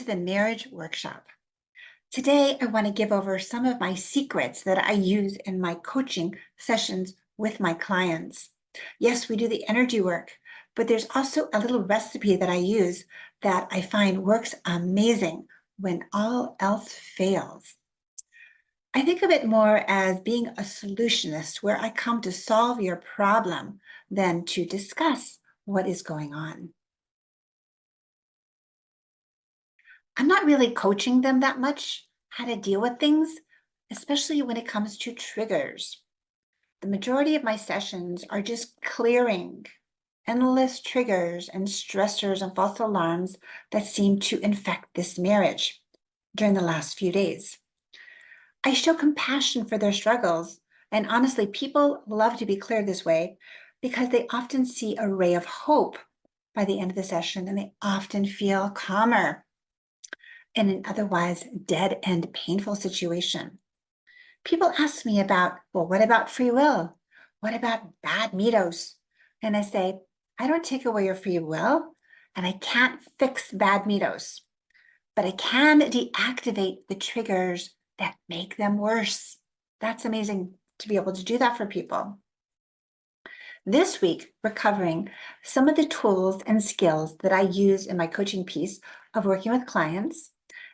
the Marriage Workshop. Today, I want to give over some of my secrets that I use in my coaching sessions with my clients. Yes, we do the energy work, but there's also a little recipe that I use that I find works amazing when all else fails. I think of it more as being a solutionist, where I come to solve your problem than to discuss what is going on. I'm not really coaching them that much how to deal with things, especially when it comes to triggers. The majority of my sessions are just clearing endless triggers and stressors and false alarms that seem to infect this marriage during the last few days. I show compassion for their struggles, and honestly, people love to be cleared this way because they often see a ray of hope by the end of the session, and they often feel calmer in an otherwise dead and painful situation. People ask me about, well, what about free will? What about bad mitos? And I say, I don't take away your free will, and I can't fix bad mitos, but I can deactivate the triggers that make them worse. That's amazing to be able to do that for people. This week, we're covering some of the tools and skills that I use in my coaching piece of working with clients.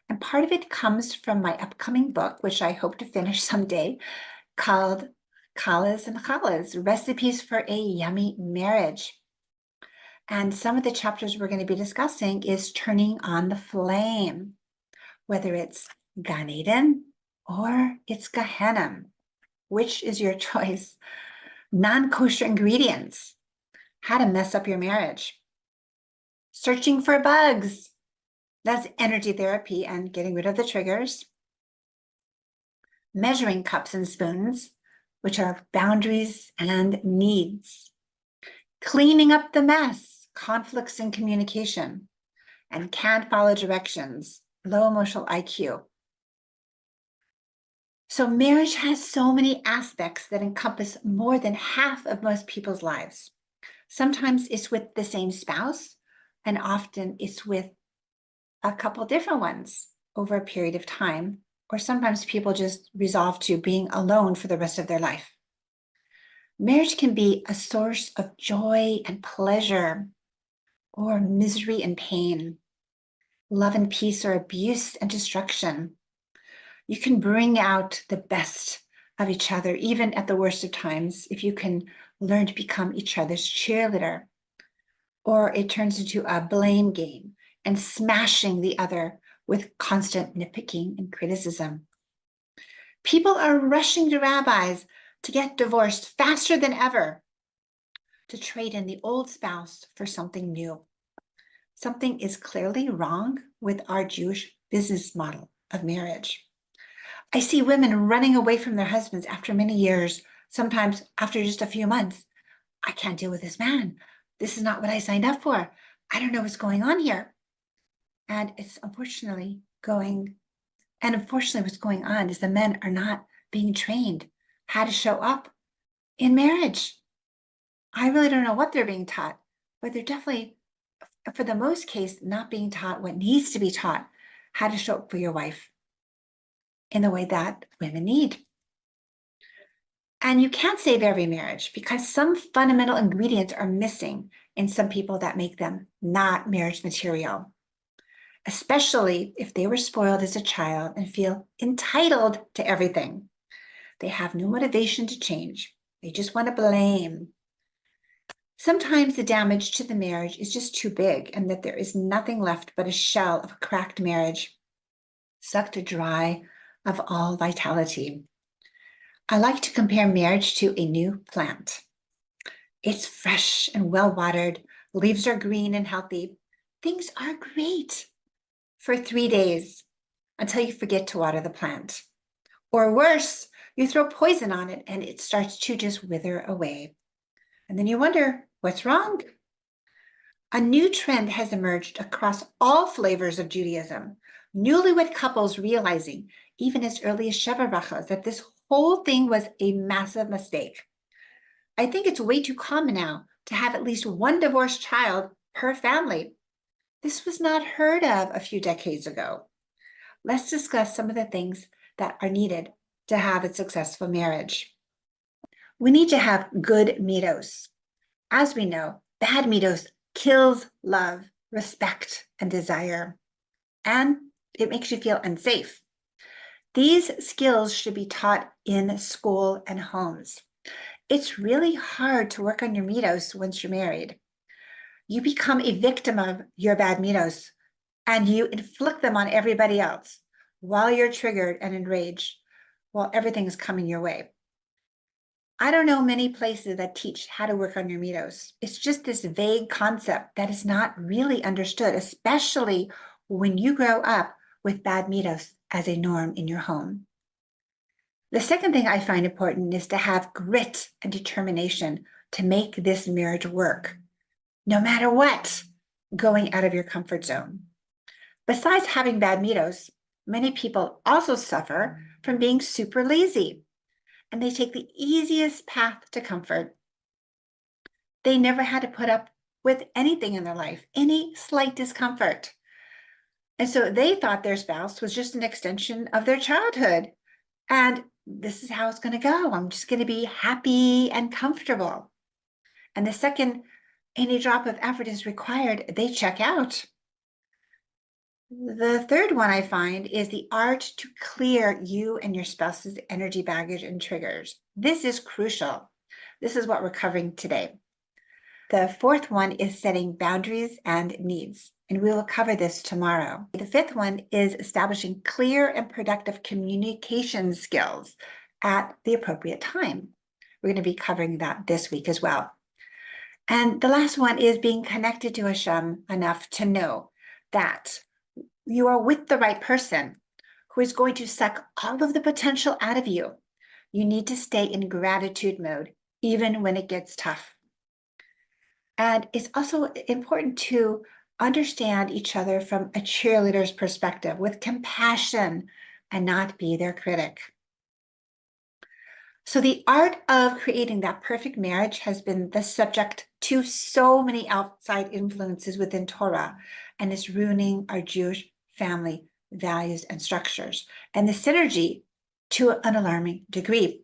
And part of it comes from my upcoming book, which I hope to finish someday, called Challahs and Challahs, Recipes for a Yummy Marriage. And some of the chapters we're going to be discussing is turning on the flame, whether it's Gan Eden or it's Gehenna. Which is your choice? Non-kosher ingredients, how to mess up your marriage. Searching for bugs. That's energy therapy and getting rid of the triggers. Measuring cups and spoons, which are boundaries and needs. Cleaning up the mess, conflicts in communication. And can't follow directions, low emotional IQ. So marriage has so many aspects that encompass more than half of most people's lives. Sometimes it's with the same spouse, and often it's with a couple different ones over a period of time, or sometimes people just resolve to being alone for the rest of their life. Marriage can be a source of joy and pleasure, or misery and pain, love and peace, or abuse and destruction. You can bring out the best of each other, even at the worst of times, if you can learn to become each other's cheerleader. Or it turns into a blame game and smashing the other with constant nitpicking and criticism. People are rushing to rabbis to get divorced faster than ever, to trade in the old spouse for something new. Something is clearly wrong with our Jewish business model of marriage. I see women running away from their husbands after many years, sometimes after just a few months. I can't deal with this man. This is not what I signed up for. I don't know what's going on here. And it's unfortunately what's going on is the men are not being trained how to show up in marriage. I really don't know what they're being taught, but they're definitely, for the most case, not being taught what needs to be taught, how to show up for your wife in the way that women need. And you can't save every marriage because some fundamental ingredients are missing in some people that make them not marriage material, especially if they were spoiled as a child and feel entitled to everything. They have no motivation to change. They just want to blame. Sometimes the damage to the marriage is just too big and that there is nothing left but a shell of a cracked marriage, sucked dry of all vitality. I like to compare marriage to a new plant. It's fresh and well-watered, leaves are green and healthy. Things are great for 3 days until you forget to water the plant. Or worse, you throw poison on it and it starts to just wither away. And then you wonder, what's wrong? A new trend has emerged across all flavors of Judaism. Newlywed couples realizing, even as early as Sheva Brachos, that this whole thing was a massive mistake. I think it's way too common now to have at least one divorced child per family. This was not heard of a few decades ago. Let's discuss some of the things that are needed to have a successful marriage. We need to have good middos. As we know, bad middos kills love, respect, and desire, and it makes you feel unsafe. These skills should be taught in school and homes. It's really hard to work on your middos once you're married. You become a victim of your bad middos, and you inflict them on everybody else while you're triggered and enraged, while everything's coming your way. I don't know many places that teach how to work on your middos. It's just this vague concept that is not really understood, especially when you grow up with bad middos as a norm in your home. The second thing I find important is to have grit and determination to make this marriage work, no matter what, going out of your comfort zone. Besides having bad middos, many people also suffer from being super lazy, and they take the easiest path to comfort. They never had to put up with anything in their life, any slight discomfort. And so they thought their spouse was just an extension of their childhood. And this is how it's going to go. I'm just going to be happy and comfortable. And the second any drop of effort is required, they check out. The third one I find is the art to clear you and your spouse's energy baggage and triggers. This is crucial. This is what we're covering today. The fourth one is setting boundaries and needs, and we will cover this tomorrow. The fifth one is establishing clear and productive communication skills at the appropriate time. We're going to be covering that this week as well. And the last one is being connected to Hashem enough to know that you are with the right person who is going to suck all of the potential out of you. You need to stay in gratitude mode, even when it gets tough. And it's also important to understand each other from a cheerleader's perspective with compassion and not be their critic. So the art of creating that perfect marriage has been the subject to so many outside influences within Torah, and it's ruining our Jewish family values and structures, and the synergy to an alarming degree.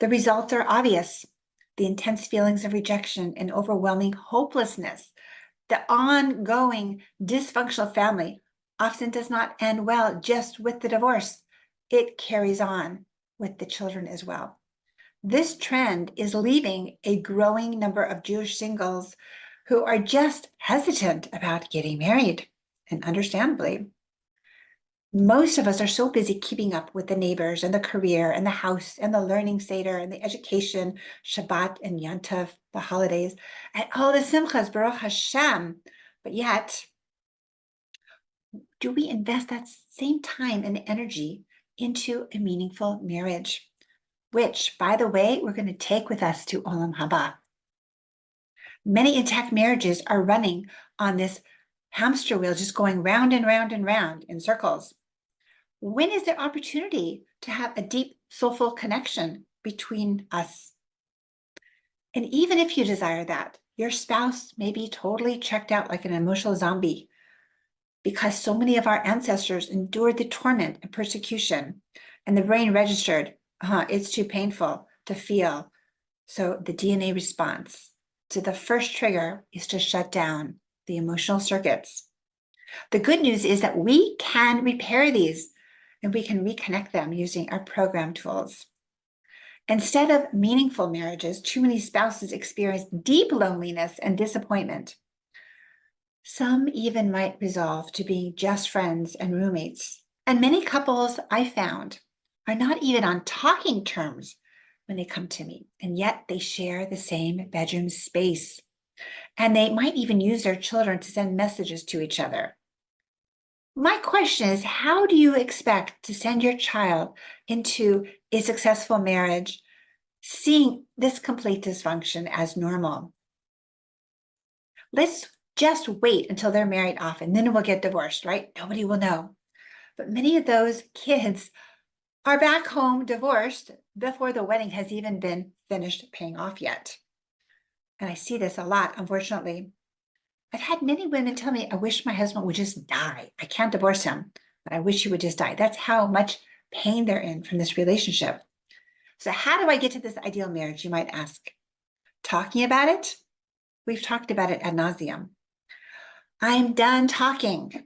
The results are obvious. The intense feelings of rejection and overwhelming hopelessness. The ongoing dysfunctional family often does not end well just with the divorce. It carries on with the children as well. This trend is leaving a growing number of Jewish singles who are just hesitant about getting married, and understandably. Most of us are so busy keeping up with the neighbors and the career and the house and the learning seder and the education, Shabbat and Yom the holidays, and all the simchas, Baruch Hashem. But yet, do we invest that same time and energy into a meaningful marriage? Which, by the way, we're going to take with us to Olam Haba. Many intact marriages are running on this hamster wheel, just going round and round and round in circles. When is there opportunity to have a deep, soulful connection between us? And even if you desire that, your spouse may be totally checked out like an emotional zombie because so many of our ancestors endured the torment and persecution, and the brain registered, it's too painful to feel. So the DNA response to the first trigger is to shut down the emotional circuits. The good news is that we can repair these, and we can reconnect them using our program tools. Instead of meaningful marriages, too many spouses experience deep loneliness and disappointment. Some even might resolve to be just friends and roommates. And many couples I found are not even on talking terms when they come to me, and yet they share the same bedroom space. And they might even use their children to send messages to each other. My question is, how do you expect to send your child into a successful marriage, seeing this complete dysfunction as normal? Let's just wait until they're married off, and then we'll get divorced, right? Nobody will know. But many of those kids are back home divorced before the wedding has even been finished paying off yet. And I see this a lot, unfortunately. I've had many women tell me, I wish my husband would just die. I can't divorce him, but I wish he would just die. That's how much pain they're in from this relationship. So how do I get to this ideal marriage, you might ask? Talking about it? We've talked about it ad nauseum. I'm done talking.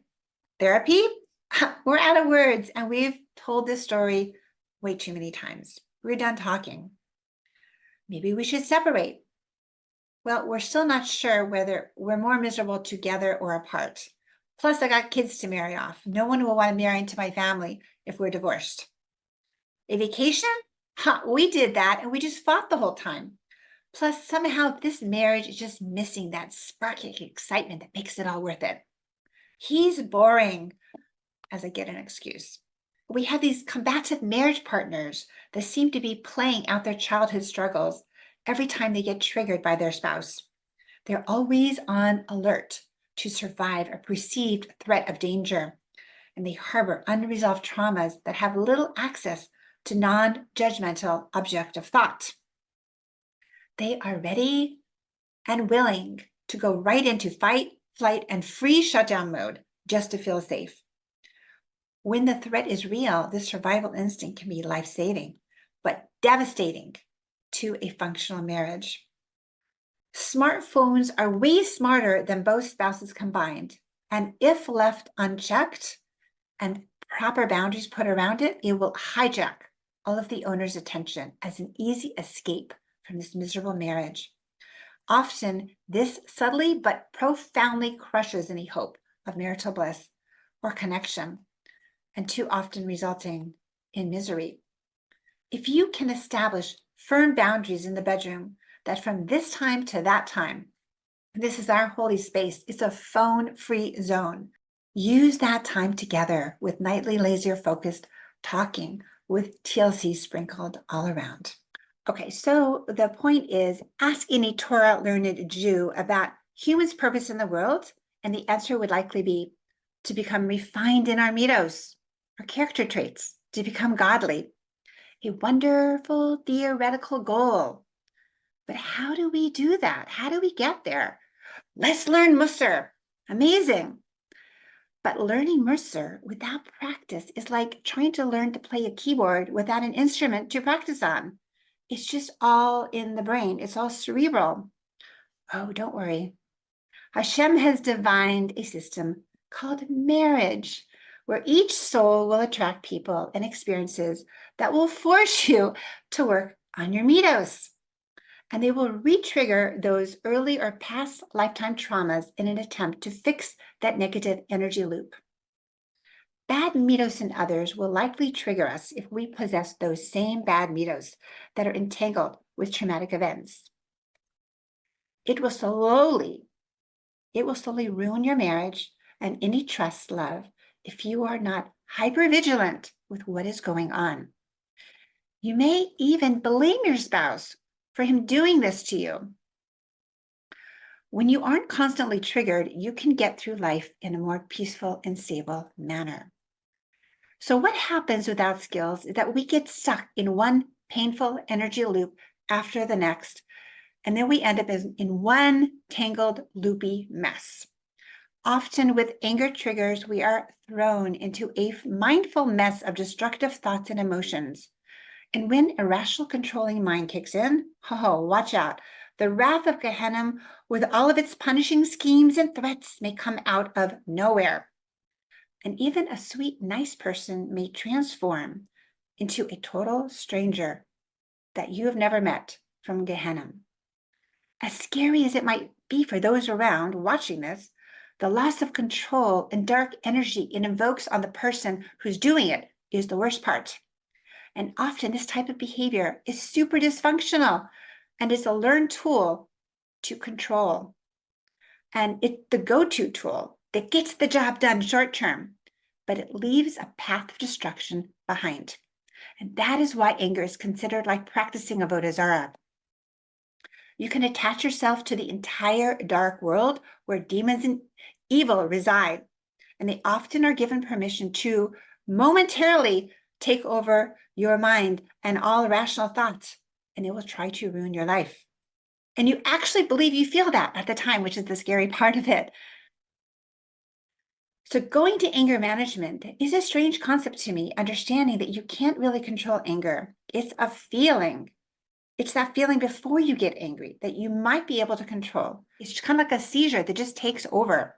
Therapy? We're out of words, and we've told this story way too many times. We're done talking. Maybe we should separate. Well, we're still not sure whether we're more miserable together or apart. Plus, I got kids to marry off. No one will want to marry into my family if we're divorced. A vacation? We did that, and we just fought the whole time. Plus, somehow this marriage is just missing that sparking excitement that makes it all worth it. He's boring, as I get an excuse. We have these combative marriage partners that seem to be playing out their childhood struggles every time they get triggered by their spouse. They're always on alert to survive a perceived threat of danger, and they harbor unresolved traumas that have little access to non-judgmental objective thought. They are ready and willing to go right into fight, flight, and freeze shutdown mode just to feel safe. When the threat is real, this survival instinct can be life-saving, but devastating to a functional marriage. Smartphones are way smarter than both spouses combined, and if left unchecked and proper boundaries put around it, it will hijack all of the owner's attention as an easy escape from this miserable marriage. Often, this subtly but profoundly crushes any hope of marital bliss or connection, and too often resulting in misery. If you can establish firm boundaries in the bedroom that from this time to that time, this is our holy space, it's a phone-free zone. Use that time together with nightly laser-focused talking with TLC sprinkled all around. Okay, so the point is, ask any Torah-learned Jew about humans' purpose in the world, and the answer would likely be to become refined in our middos, our character traits, to become godly. A wonderful theoretical goal. But how do we do that? How do we get there? Let's learn Musar. Amazing. But learning Musar without practice is like trying to learn to play a keyboard without an instrument to practice on. It's just all in the brain. It's all cerebral. Oh, don't worry. Hashem has divined a system called marriage, where each soul will attract people and experiences that will force you to work on your middos. And they will re-trigger those early or past lifetime traumas in an attempt to fix that negative energy loop. Bad middos in others will likely trigger us if we possess those same bad middos that are entangled with traumatic events. It will slowly ruin your marriage and any trust, love, if you are not hypervigilant with what is going on. You may even blame your spouse for him doing this to you. When you aren't constantly triggered, you can get through life in a more peaceful and stable manner. So what happens without skills is that we get stuck in one painful energy loop after the next, and then we end up in one tangled, loopy mess. Often with anger triggers, we are thrown into a mindful mess of destructive thoughts and emotions. And when irrational controlling mind kicks in, watch out. The wrath of Gehenna, with all of its punishing schemes and threats, may come out of nowhere. And even a sweet, nice person may transform into a total stranger that you have never met from Gehenna. As scary as it might be for those around watching this, the loss of control and dark energy it invokes on the person who's doing it is the worst part. And often this type of behavior is super dysfunctional and is a learned tool to control. And it's the go-to tool that gets the job done short term, but it leaves a path of destruction behind. And that is why anger is considered like practicing avodah zarah. You can attach yourself to the entire dark world where demons and evil reside, and they often are given permission to momentarily take over your mind and all rational thoughts, and it will try to ruin your life. And you actually believe you feel that at the time, which is the scary part of it. So going to anger management is a strange concept to me, understanding that you can't really control anger. It's a feeling. It's that feeling before you get angry that you might be able to control. It's kind of like a seizure that just takes over.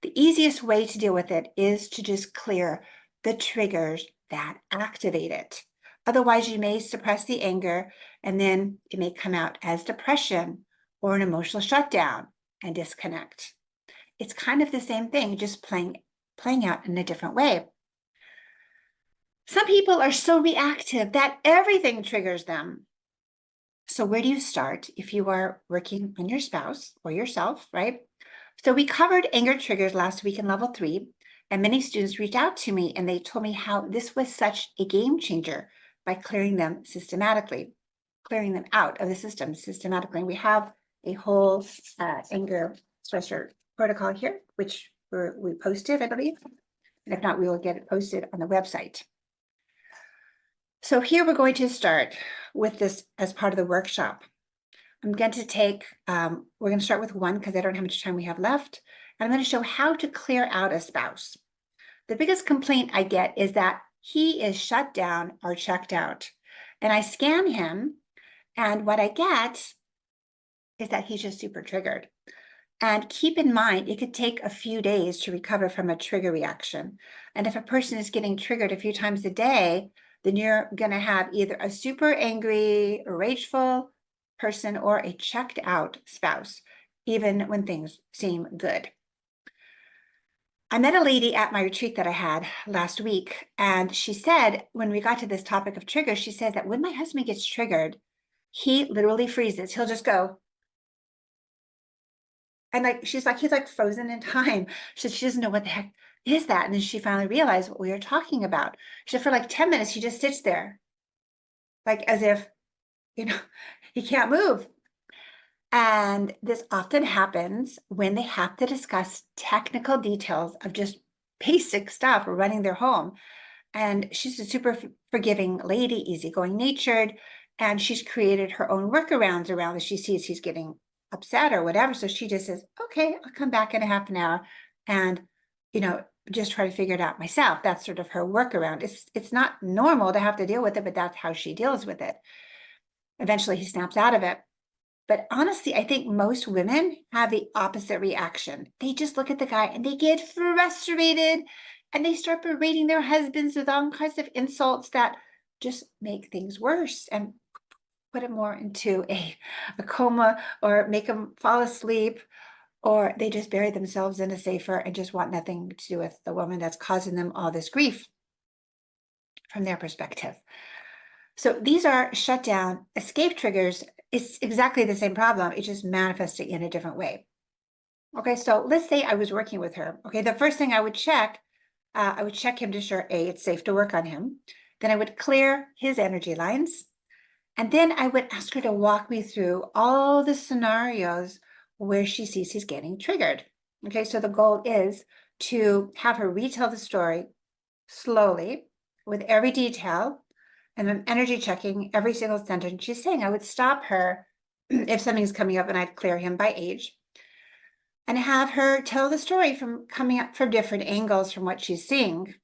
The easiest way to deal with it is to just clear the triggers that activate it. Otherwise, you may suppress the anger and then it may come out as depression or an emotional shutdown and disconnect. It's kind of the same thing, just playing out in a different way. Some people are so reactive that everything triggers them. So where do you start if you are working on your spouse or yourself, right? So we covered anger triggers last week in level 3, and many students reached out to me and they told me how this was such a game changer by clearing them systematically, clearing them out of the system systematically. We have a whole anger stressor protocol here, which we posted, I believe. And if not, we will get it posted on the website. So here we're going to start with this as part of the workshop. I'm going to take, we're going to start with 1 because I don't know how much time we have left. And I'm going to show how to clear out a spouse. The biggest complaint I get is that he is shut down or checked out. And I scan him, and what I get is that he's just super triggered. And keep in mind, it could take a few days to recover from a trigger reaction. And if a person is getting triggered a few times a day, then you're going to have either a super angry, rageful person or a checked out spouse, even when things seem good. I met a lady at my retreat that I had last week, and she said, when we got to this topic of triggers, she said that when my husband gets triggered, he literally freezes. He'll just go. And like, she's like, he's like frozen in time. She doesn't know what the heck is that. And then she finally realized what we were talking about. She said for like 10 minutes, he just sits there, like as if, he can't move. And this often happens when they have to discuss technical details of just basic stuff running their home. And she's a super forgiving lady, easygoing natured, and she's created her own workarounds around this. She sees he's getting upset or whatever. So she just says, okay, I'll come back in a half an hour and, just try to figure it out myself. That's sort of her workaround. It's not normal to have to deal with it, but that's how she deals with it. Eventually he snaps out of it. But honestly, I think most women have the opposite reaction. They just look at the guy and they get frustrated and they start berating their husbands with all kinds of insults that just make things worse and put them more into a coma or make them fall asleep, or they just bury themselves in a safer and just want nothing to do with the woman that's causing them all this grief from their perspective. So these are shutdown escape triggers. It's exactly the same problem. It's just manifesting in a different way. Okay, so let's say I was working with her. Okay, the first thing I would check him to ensure A, it's safe to work on him. Then I would clear his energy lines. And then I would ask her to walk me through all the scenarios where she sees he's getting triggered. Okay, so the goal is to have her retell the story slowly with every detail. And I'm energy checking every single sentence she's saying. I would stop her if something's coming up and I'd clear him by age and have her tell the story from coming up from different angles from what she's seeing.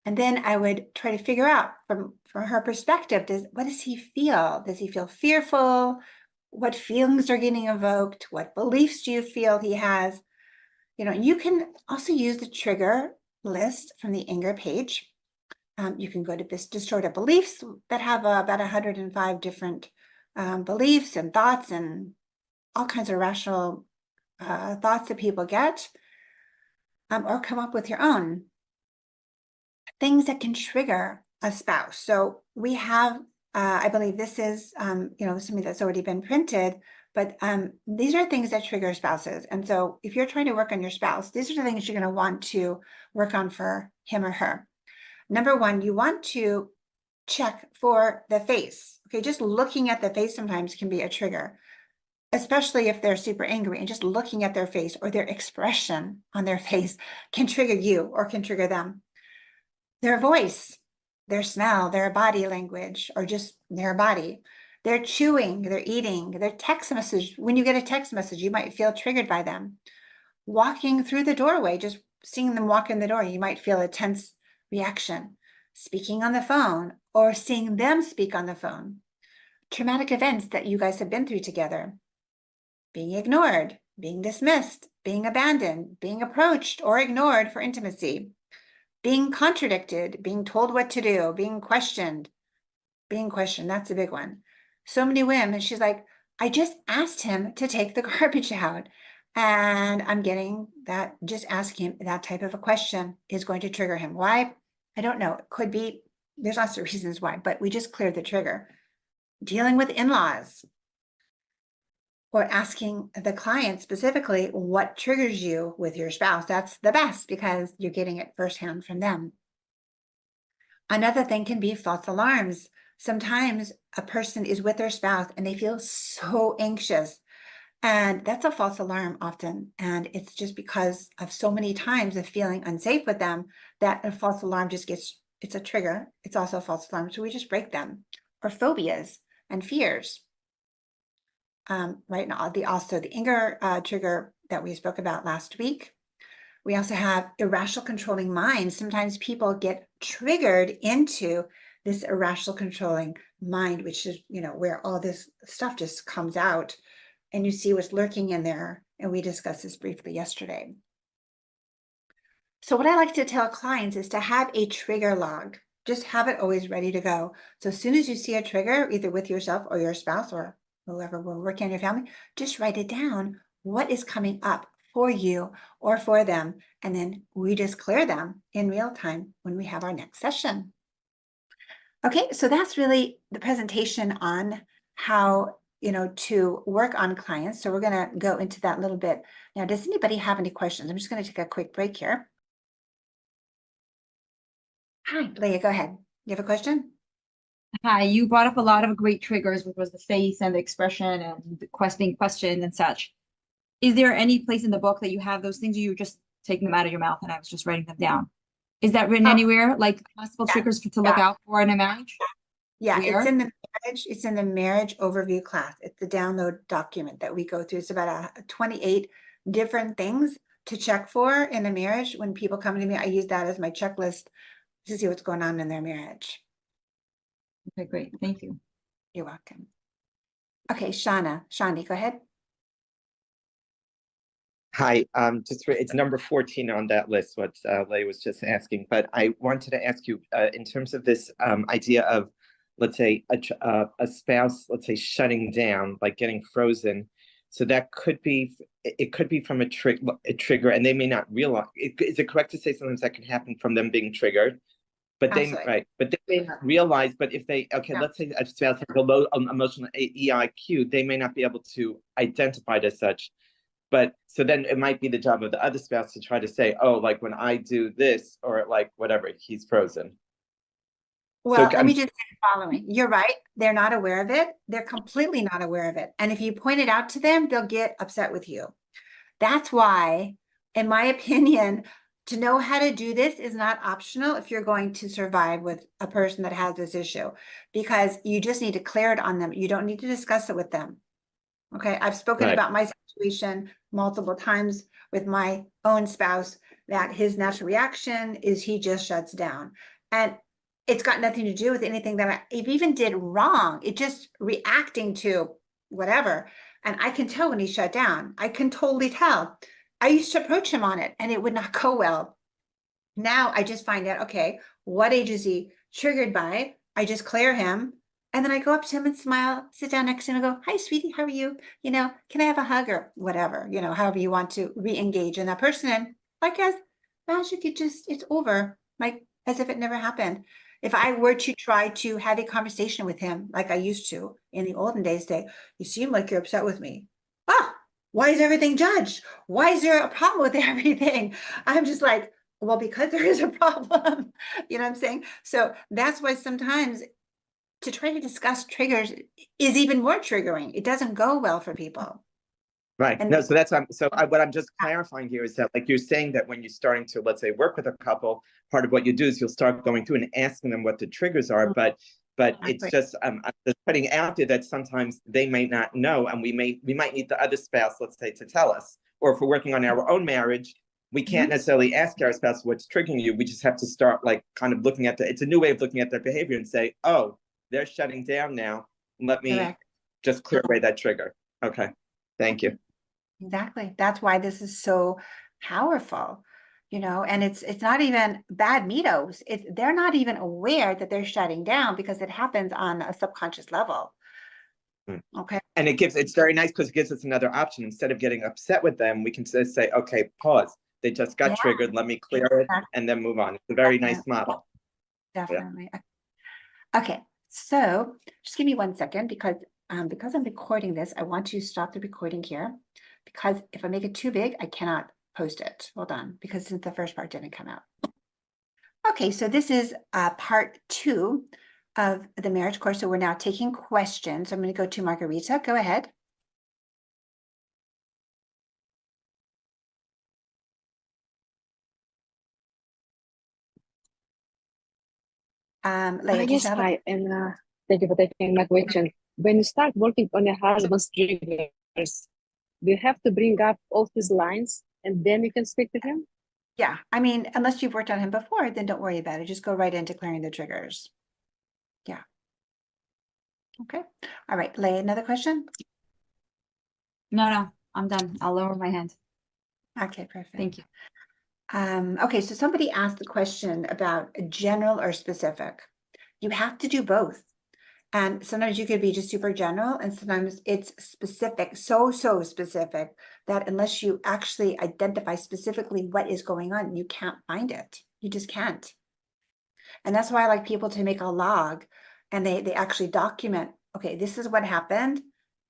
And then I would try to figure out from her perspective, what does he feel? Does he feel fearful? What feelings are getting evoked? What beliefs do you feel he has? You can also use the trigger list from the anger page. You can go to this distorted beliefs that have about 105 different beliefs and thoughts and all kinds of rational thoughts that people get, or come up with your own things that can trigger a spouse. So we have, I believe this is, something that's already been printed, but these are things that trigger spouses. And so if you're trying to work on your spouse, these are the things you're going to want to work on for him or her. Number 1, you want to check for the face. Okay, just looking at the face sometimes can be a trigger, especially if they're super angry, and just looking at their face or their expression on their face can trigger you or can trigger them. Their voice, their smell, their body language, or just their body. They're chewing, they're eating, their text message. When you get a text message, you might feel triggered by them. Walking through the doorway, just seeing them walk in the door, you might feel a tense reaction. Speaking on the phone or seeing them speak on the phone. Traumatic events that you guys have been through together. Being ignored, being dismissed, being abandoned, being approached or ignored for intimacy. Being contradicted, being told what to do, being questioned. That's a big one. So many women, she's like, I just asked him to take the garbage out. And I'm getting that just asking him that type of a question is going to trigger him. Why? I don't know. It could be, there's lots of reasons why, but we just cleared the trigger. Dealing with in-laws or asking the client specifically what triggers you with your spouse. That's the best because you're getting it firsthand from them. Another thing can be false alarms. Sometimes a person is with their spouse and they feel so anxious. And that's a false alarm often. And it's just because of so many times of feeling unsafe with them that a false alarm just gets, it's a trigger. It's also a false alarm. So we just break them. Or phobias and fears. Right now, also the anger trigger that we spoke about last week. We also have irrational controlling minds. Sometimes people get triggered into this irrational controlling mind, which is, where all this stuff just comes out and you see what's lurking in there. And we discussed this briefly yesterday. So what I like to tell clients is to have a trigger log. Just have it always ready to go. So as soon as you see a trigger, either with yourself or your spouse or whoever will work in your family, just write it down. What is coming up for you or for them? And then we just clear them in real time when we have our next session. Okay, so that's really the presentation on how, to work on clients. So we're going to go into that a little bit. Now, does anybody have any questions? I'm just going to take a quick break here. Hi, Leah, go ahead. You have a question? Hi, you brought up a lot of great triggers, which was the face and the expression and the being questioned and such. Is there any place in the book that you have those things, or you were just taking them out of your mouth and I was just writing them down? Is that written Oh, anywhere, like possible yeah, triggers to look yeah. out for in a marriage? Yeah, Where? it's in the marriage overview class. It's the download document that we go through. It's about 28 different things to check for in a marriage. When people come to me, I use that as my checklist to see what's going on in their marriage. Okay, great. Thank you. You're welcome. Okay, Shani, go ahead. Hi, it's number 14 on that list, what Leigh was just asking. But I wanted to ask you, in terms of this idea of, let's say, a spouse, let's say, shutting down, like getting frozen. So that could be, it could be from a trigger, and they may not realize. Is it correct to say sometimes that can happen from them being triggered? But Absolutely. but they may not realize. But if they, okay, Yeah. let's say a spouse has a low emotional EIQ, they may not be able to identify it as such. But so then it might be the job of the other spouse to try to say, oh, like when I do this or like whatever, he's frozen. Well, let me just say the following. You're right. They're not aware of it. They're completely not aware of it. And if you point it out to them, they'll get upset with you. That's why, in my opinion, to know how to do this is not optional if you're going to survive with a person that has this issue, because you just need to clear it on them. You don't need to discuss it with them. Okay, I've spoken Right. about my situation multiple times with my own spouse, that his natural reaction is he just shuts down. And it's got nothing to do with anything that I even did wrong. It just reacting to whatever. And I can tell when he shut down. I can totally tell. I used to approach him on it and it would not go well. Now I just find out, okay, what age is he triggered by? I just clear him. And then I go up to him and smile, sit down next to him and go, hi, sweetie, how are you? Can I have a hug or whatever, however you want to re-engage in that person. And like as magic, it's over, like as if it never happened. If I were to try to have a conversation with him, like I used to in the olden days, say, you seem like you're upset with me. Oh, why is everything judged? Why is there a problem with everything? I'm just like, well, because there is a problem, you know what I'm saying? So that's why sometimes to try to discuss triggers is even more triggering. It doesn't go well for people. Right. And No, so that's what I'm just clarifying here is that, like, you're saying that when you're starting to, let's say, work with a couple, part of what you do is you'll start going through and asking them what the triggers are. But But it's Exactly. just I'm just putting out there that sometimes they may not know, and we might need the other spouse, let's say, to tell us. Or if we're working on our own marriage, we can't necessarily ask our spouse what's triggering you. We just have to start like kind of looking at it's a new way of looking at their behavior and say, oh, they're shutting down now. Let me Correct. just clear away that trigger. Okay. Thank you. Exactly. That's why this is so powerful, and it's not even bad meatos. They're not even aware that they're shutting down because it happens on a subconscious level. Okay. And it's very nice because it gives us another option. Instead of getting upset with them, we can just say, okay, pause. They just got Yeah, triggered. Let me clear it and then move on. It's a very nice model. definitely. Okay. So just give me 1 second because I'm recording this, I want to stop the recording here because if I make it too big, I cannot post it. Hold on, because since the first part didn't come out. Okay, so this is part 2 of the marriage course. So we're now taking questions. I'm going to go to Margarita. Go ahead. Leah, do you Yes, have hi, and thank you for taking my question. When you start working on your husband's triggers, do you have to bring up all his lines and then you can speak to him? Yeah, I mean, unless you've worked on him before, then don't worry about it. Just go right into clearing the triggers. Yeah. Okay. All right, Leah, another question? No, I'm done. I'll lower my hand. Okay, perfect. Thank you. Okay, so somebody asked the question about general or specific. You have to do both. And sometimes you could be just super general, and sometimes it's specific, so specific that unless you actually identify specifically what is going on, you can't find it. You just can't. And that's why I like people to make a log and they actually document, okay, this is what happened.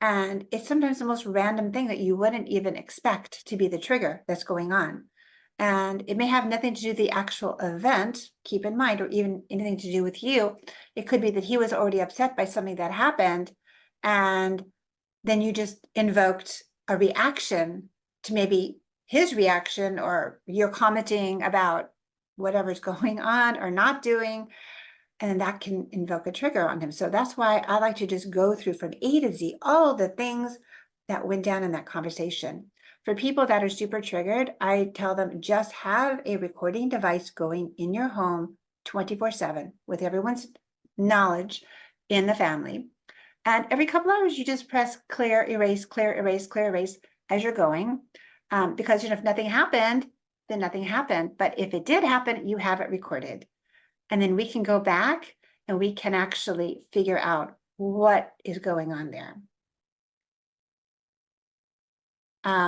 And it's sometimes the most random thing that you wouldn't even expect to be the trigger that's going on. And it may have nothing to do with the actual event, keep in mind, or even anything to do with you. It could be that he was already upset by something that happened. And then you just invoked a reaction to maybe his reaction, or you're commenting about whatever's going on or not doing, and that can invoke a trigger on him. So that's why I like to just go through from A to Z all the things that went down in that conversation. For people that are super triggered, I tell them just have a recording device going in your home 24/7 with everyone's knowledge in the family. And every couple hours, you just press clear, erase, clear, erase, clear, erase as you're going. Because if nothing happened, then nothing happened. But if it did happen, you have it recorded. And then we can go back and we can actually figure out what is going on there.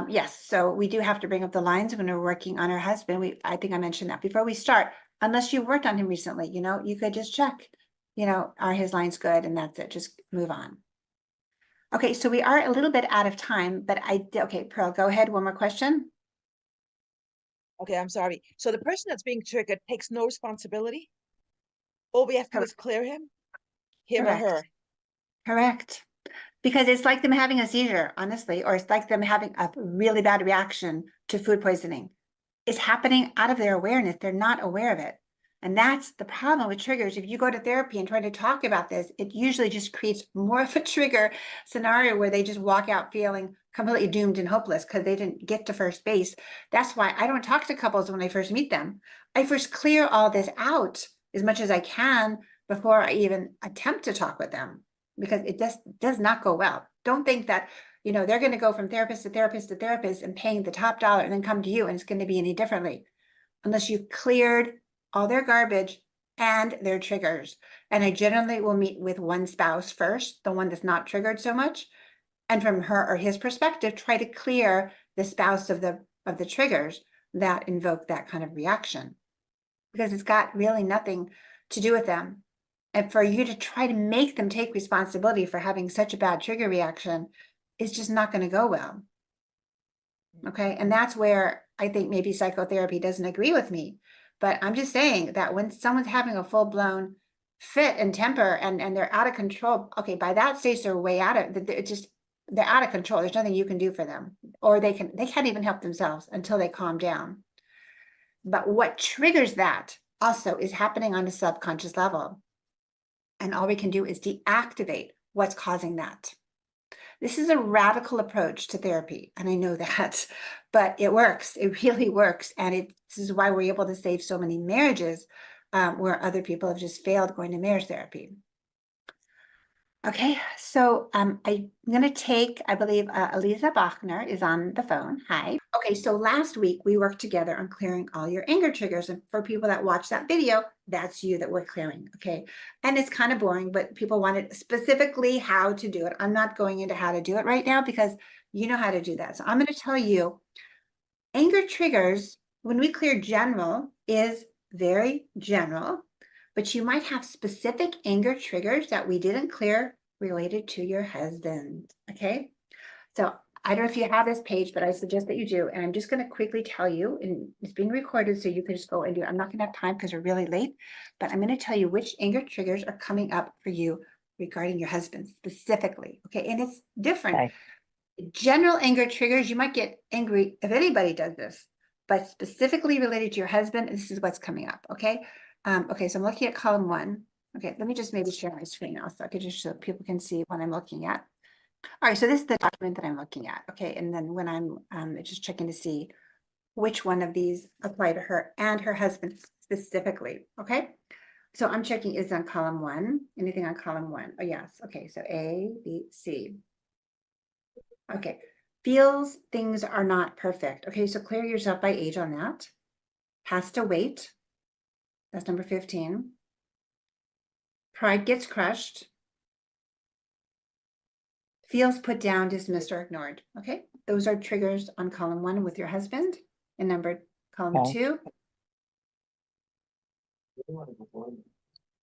Yes, so we do have to bring up the lines when we're working on our husband. I think I mentioned that before we start, unless you worked on him recently, you could just check, are his lines good, and that's it, just move on. Okay, so we are a little bit out of time, but okay, Pearl, go ahead, one more question. Okay, I'm sorry. So the person that's being triggered takes no responsibility? All we have to do is clear him or Correct. her. Correct. Because it's like them having a seizure, honestly, or it's like them having a really bad reaction to food poisoning. It's happening out of their awareness. They're not aware of it. And that's the problem with triggers. If you go to therapy and try to talk about this, it usually just creates more of a trigger scenario where they just walk out feeling completely doomed and hopeless because they didn't get to first base. That's why I don't talk to couples when I first meet them. I first clear all this out as much as I can before I even attempt to talk with them, because it just does not go well. Don't think that, they're going to go from therapist to therapist to therapist and paying the top dollar and then come to you and it's going to be any differently unless you've cleared all their garbage and their triggers. And I generally will meet with one spouse first, the one that's not triggered so much. And from her or his perspective, try to clear the spouse of the triggers that invoke that kind of reaction, because it's got really nothing to do with them. And for you to try to make them take responsibility for having such a bad trigger reaction is just not going to go well. Okay. And that's where I think maybe psychotherapy doesn't agree with me. But I'm just saying that when someone's having a full-blown fit and temper and they're out of control, okay, by that stage they're way out of it. They're out of control. There's nothing you can do for them, or they can't even help themselves until they calm down. But what triggers that also is happening on a subconscious level. And all we can do is deactivate what's causing that. This is a radical approach to therapy, and I know that, but it works. It really works. And this is why we're able to save so many marriages where other people have just failed going to marriage therapy. Okay, so I'm going to take, I believe, Eliza Bachner is on the phone. Hi. Okay, so last week we worked together on clearing all your anger triggers. And for people that watch that video, that's you that we're clearing, okay? And it's kind of boring, but people wanted specifically how to do it. I'm not going into how to do it right now because you know how to do that. So I'm going to tell you, anger triggers, when we clear general, is very general. But you might have specific anger triggers that we didn't clear related to your husband, okay? So I don't know if you have this page, but I suggest that you do. And I'm just going to quickly tell you, and it's being recorded so you can just go and do it. I'm not going to have time because we're really late, but I'm going to tell you which anger triggers are coming up for you regarding your husband specifically, okay? And it's different. Okay. General anger triggers, you might get angry if anybody does this, but specifically related to your husband, this is what's coming up, okay? Okay, so I'm looking at column 1. Okay, let me just maybe share my screen now so I could just so people can see what I'm looking at. All right, so this is the document that I'm looking at, okay? And then when I'm just checking to see which one of these apply to her and her husband specifically, okay? So I'm checking is on column 1, anything on column 1? Oh, yes, okay, so A, B, C. Okay, feels things are not perfect. Okay, so clear yourself by age on that. Has to wait. That's number 15. Pride gets crushed. Feels put down, dismissed, or ignored. Okay, those are triggers on column 1 with your husband. And column Okay. 2.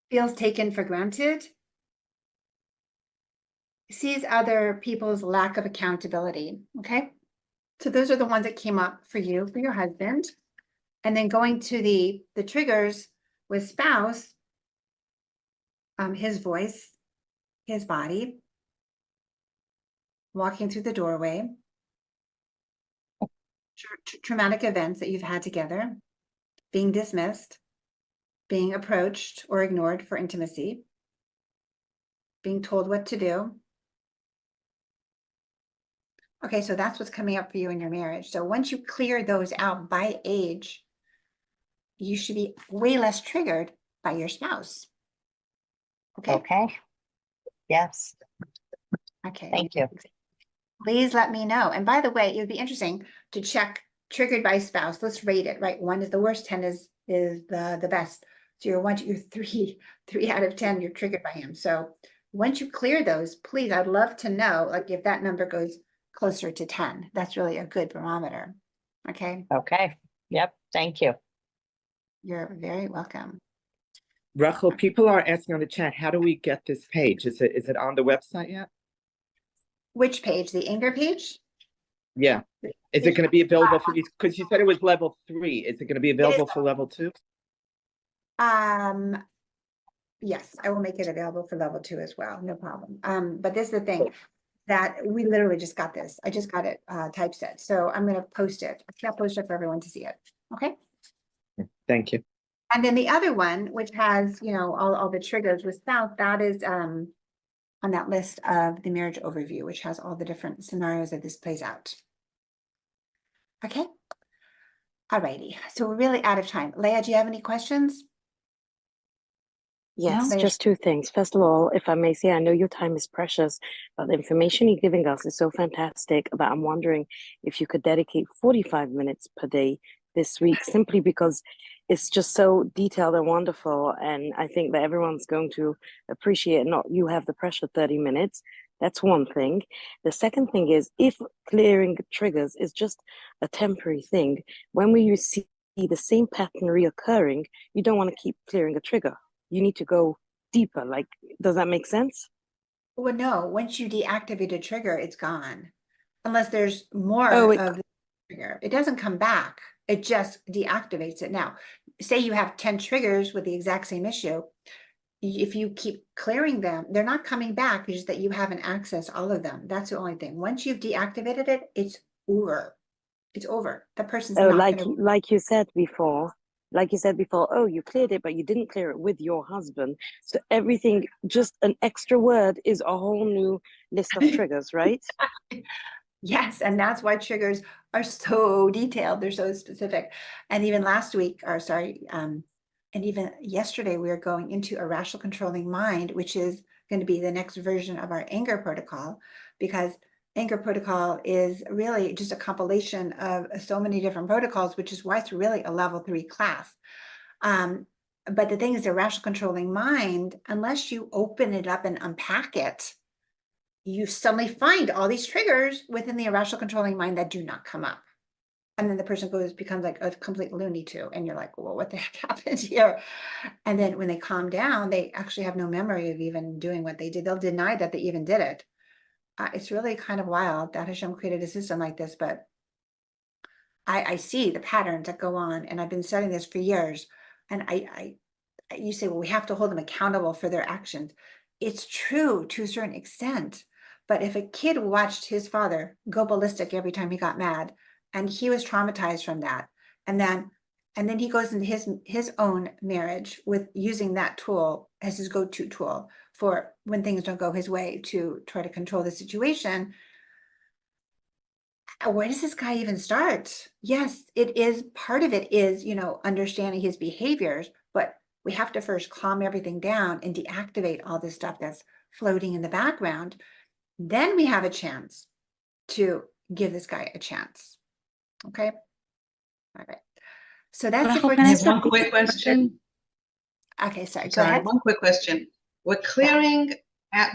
Feels taken for granted. Sees other people's lack of accountability. Okay, so those are the ones that came up for you, for your husband. And then going to the triggers with spouse, his voice, his body, walking through the doorway, traumatic events that you've had together, being dismissed, being approached or ignored for intimacy, being told what to do. Okay, so that's what's coming up for you in your marriage. So once you clear those out by age, you should be way less triggered by your spouse. Okay. Okay. Yes. Okay. Thank you. Please let me know. And by the way, it would be interesting to check triggered by spouse. Let's rate it, right? 1 is the worst, 10 is the best. So you're 3 out of 10, you're triggered by him. So once you clear those, please, I'd love to know, like if that number goes closer to 10, that's really a good barometer. Okay. Okay. Yep. Thank you. You're very welcome. Rochel, people are asking on the chat, how do we get this page? Is it on the website yet? Which page? The anger page? Yeah. Is it going to be available for these? Because you said it was level 3. Is it going to be available for level 2? Yes, I will make it available for level 2 as well. No problem. But this is the thing that we literally just got this. I just got it typeset. So I'm going to post it. I'll post it for everyone to see it. Okay. Thank you. And then the other one, which has, you know, all the triggers with spouse, that is on that list of the marriage overview, which has all the different scenarios that this plays out. Okay. All righty. So we're really out of time. Leah, do you have any questions? Yes, No? just 2 things. First of all, if I may say, I know your time is precious, but the information you're giving us is so fantastic that I'm wondering if you could dedicate 45 minutes per day this week, simply because it's just so detailed and wonderful. And I think that everyone's going to appreciate not you have the pressure 30 minutes. That's one thing. The second thing is, if clearing triggers is just a temporary thing, when we see the same pattern reoccurring, you don't want to keep clearing a trigger. You need to go deeper. Like, does that make sense? Well, no, once you deactivate a trigger, it's gone. Unless there's more Oh, of the trigger. It doesn't come back. It just deactivates it. Now, say you have 10 triggers with the exact same issue. If you keep clearing them, they're not coming back. It's just that you haven't accessed all of them. That's the only thing. Once you've deactivated it, it's over. It's over. The person's not like going to. like you said before, like you said before, oh, you cleared it, but you didn't clear it with your husband. So everything, just an extra word is a whole new list of triggers, right? Yes, and that's why triggers are so detailed. They're so specific. And even last week, or sorry, and even yesterday, we are going into irrational controlling mind, which is going to be the next version of our anger protocol, because anger protocol is really just a compilation of so many different protocols, which is why it's really a level 3 class. But the thing is, irrational controlling mind, unless you open it up and unpack it, you suddenly find all these triggers within the irrational controlling mind that do not come up. And then the person becomes like a complete loony too. And you're like, well, what the heck happened here? And then when they calm down, they actually have no memory of even doing what they did. They'll deny that they even did it. It's really kind of wild that Hashem created a system like this, but I see the patterns that go on, and I've been studying this for years. And you say, well, we have to hold them accountable for their actions. It's true to a certain extent. But if a kid watched his father go ballistic every time he got mad, and he was traumatized from that, and then he goes into his own marriage with using that tool as his go-to tool for when things don't go his way to try to control the situation, where does this guy even start? Yes, it is, part of it is, understanding his behaviors, but we have to first calm everything down and deactivate all this stuff that's floating in the background. Then we have a chance to give this guy a chance. Okay. All right. So that's it Rachel, for can I I have stop one you? quick question. Okay, sorry, go Sorry, ahead. one quick question. We're clearing,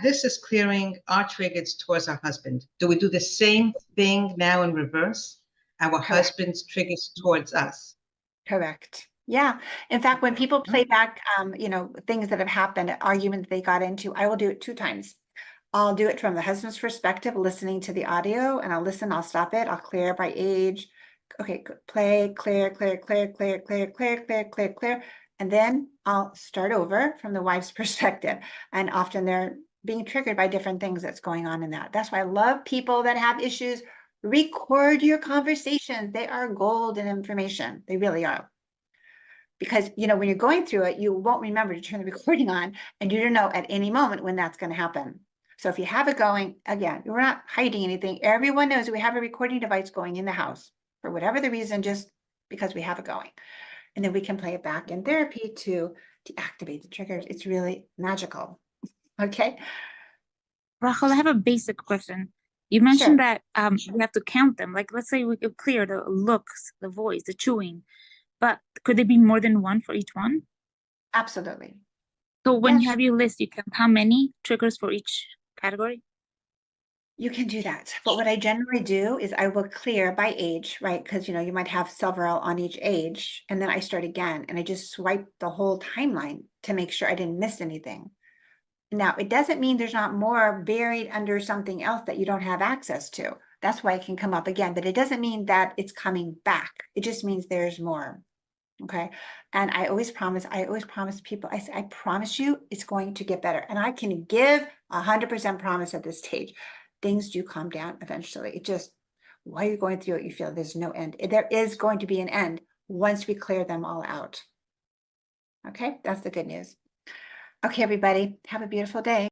this is clearing our triggers towards our husband. Do we do the same thing now in reverse? Our Correct. husband's triggers towards us. Correct. Yeah. In fact, when people play back, things that have happened, arguments they got into, I will do it 2 times. I'll do it from the husband's perspective, listening to the audio, and I'll listen, I'll stop it, I'll clear by age. Okay, play, clear, clear, clear, clear, clear, clear, clear, clear, clear. And then I'll start over from the wife's perspective. And often they're being triggered by different things that's going on in that. That's why I love people that have issues. Record your conversations. They are gold in information. They really are. Because, when you're going through it, you won't remember to turn the recording on, and you don't know at any moment when that's going to happen. So if you have it going, again, we're not hiding anything. Everyone knows we have a recording device going in the house for whatever the reason, just because we have it going. And then we can play it back in therapy to deactivate the triggers. It's really magical. Okay. Rachel, I have a basic question. You mentioned Sure. that we have to count them. Like, let's say we could clear the looks, the voice, the chewing, but could there be more than one for each one? Absolutely. So when you Yes. have your list, you count how many triggers for each category? You can do that. But what I generally do is I will clear by age, right? Because, you might have several on each age. And then I start again and I just swipe the whole timeline to make sure I didn't miss anything. Now, it doesn't mean there's not more buried under something else that you don't have access to. That's why it can come up again, but it doesn't mean that it's coming back. It just means there's more. Okay. And I always promise people, I say, I promise you it's going to get better. And I can give 100% promise at this stage. Things do calm down eventually. It just, while you're going through it, you feel there's no end. There is going to be an end once we clear them all out. Okay. That's the good news. Okay, everybody, have a beautiful day.